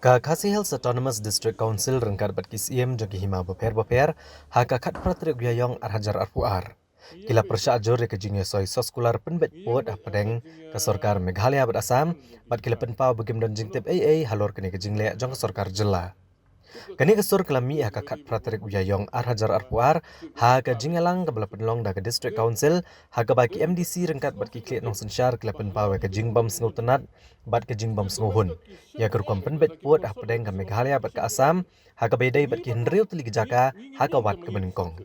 Ka Khasi Hills Autonomous District Council rengkat batkis iem jogi hima beper haka kat pratrik biayong arhajar arpuar. Kila persya ajur ke jingnya soy soskular penbet pot apadeng ke sorkar Meghalaya bat Asam bat kila penpau begim dan jingtip halor kene ke jingle jong sorkar jela. Kani kesur kelami haka kat pratrik biayong arhajar arpuar haka jingalang ke bela penlong da ke district council haka baki MDC rengkat bat kiklik nong sensyar kila penpau ke jingbam sengu tenat bat ke jingbam senguhun. Ya kerukom penbet puat pedeng ke Meghalaya bat ke Asam haka bedai bat ki hendriu teli jaka haka wat ke Benengkong.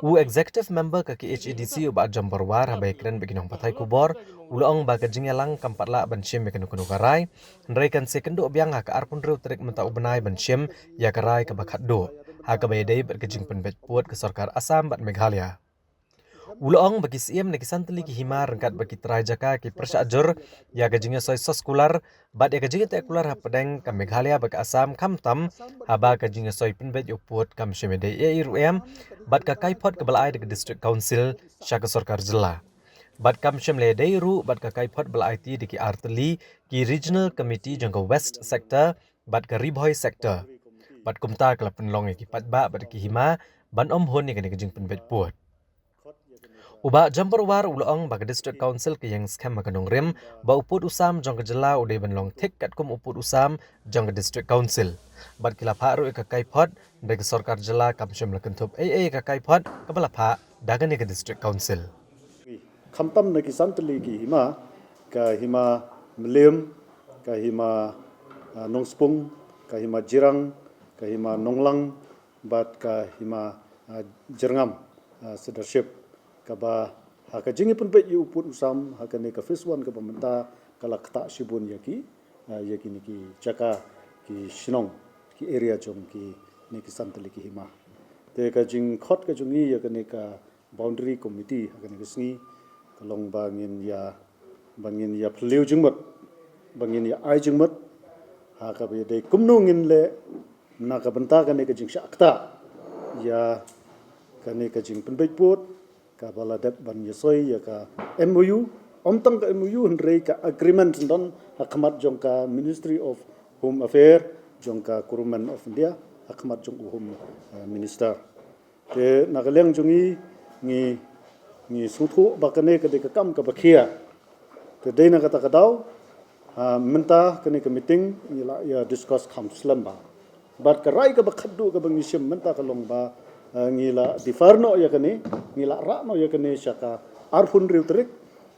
Executive member ke KHEDC ubat Jamborwar habai keren beginong patai kubor ulong ba ke jingalang kampat la banshim ke nukunu karai nreikan sekendo biang haka arpun riu terik menta ubenai banshim ya karai ke bakat do haka bedai bat ke jing penbet puat ke sorkar Asam bat Meghalaya. Ulong bagi siem nekisan teli ki hima rengkat bagi terai jaka ki persya ajur ya gajingnya soy soskular bat ya gajingnya tekular hapedeng ke Meghalaya bagi Asam kamtam haba gajingnya soy penbet yuput kam shemede ya iruem bat ka kaipot ke balai de district council syaka sorkar jela bat kam shemle deiru bat ka kaipot balai ti de ki arteli ki regional committee jangka west sector bat ka ribhoi sector bat kumta kala penlong ki patba bat ki hima ban om hon ni gajing penbet puat. Uba Jamborwar ulong bagi district council ke yang skam makanong rim ba uput usam jong kejela udah benlong tik kat kum uput usam jong ke district council. Bat kila paru ke kaipot dari sorkar jela kam syam lakentup ke kaipot ke balapa dagan ke district council. Kamtam na kisantali ki hima ka hima melium ka hima nongspung ka hima jirang ka hima nonglang bat ka hima jerngam leadership kaba haka jingi pun bet yu pun usam haka ne ka phase 1 ka pementa kala kata shibun yaki niki jaka ki shinong ki area jong ki niki santali ki hima te ka jing khot ka jungi ya ka ne ka boundary committee haka ne sngi kalong bangin ya phliu jingmat bangin ya ai jingmat haka be de kumnungin le na ka benta ka ne ka jing shakta ya ka ne ka jing pun bet put ka baladat ban yesoi ya ka MOU omtang ka MOU hendrei ka agreement don hakmat jong ka Ministry of Home Affairs jong ka Government of India hakmat jong Home Minister te nagaleng jongi ni suthu bakane ka de ka kam ka bakhia te de na kata kadau menta kane ka meeting ya discuss council ba bat ka rai ka bakhaddu ka bangishim menta ka long ba ngila difarno ya kane ngila rakno ya kane syaka arfun riu terik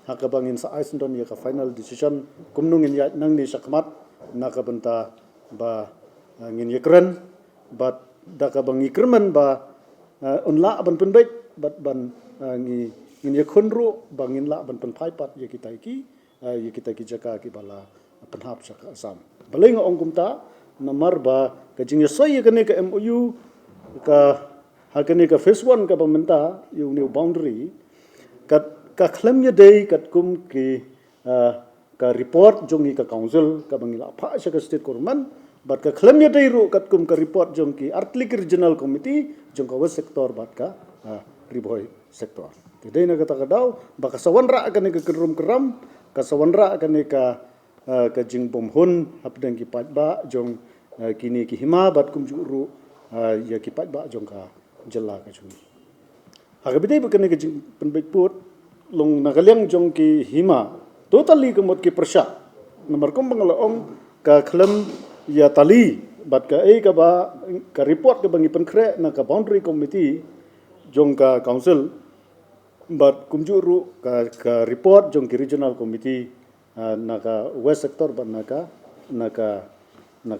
haka bangin sa aisndon ya ka final decision kumnungin ya nang ni syakmat naka benta ba ngin ya keren bat daka bangi kerman ba unla ban penbet bat ban ngin ya khunru bangin la ban penpaipat ya kita ki jaka ki bala penhap syaka Asam baling ong kumta namar ba kajing ya soy ya kane ka MOU ka hakane ka phase 1 ka pementa yu new boundary ka klemnya dei kat kum ki ka report jongi ka council ka bangila pha sha ka state government bat ka klemnya dei ru kat kum ka report jong ki artlik regional committee jong ka west sector bat ka ribhoi sector dei na kata kadau ba ka sawanra kane ka keram ka sawanra kane ka jingbom hun hapdang ki patba jong kini ki hima bat kum juru ya ki patba jong ka jela ka jungi haka bidai bakane ka penbet put long nagalyang jong ki hima totally kemot ki persya nomor kum bangalaong ka klem ya tali bat ka ka ba ka report ka bangi penkre na ka boundary committee jong ka council bat kumjuru ka report jong ki regional committee na ka west sector bat na ka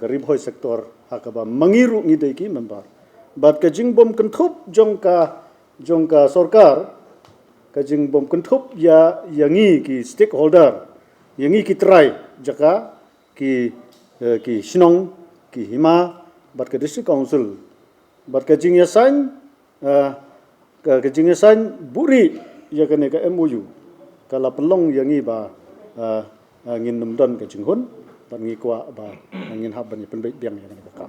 ribhoi sector haka ba mangiru ngidai ki member bat ka jingbom kentup jong ka sorkar ka jingbom kentup ya yangi ki stakeholder yangi ki try jaka ki shinong ki hima bat ka district council bat ka jing yasan buri ya kane ka MOU kala pelong yangi ba ngin numdon ka jinghun bat ngi kwa ba ngin hab ban penbet biang ya ka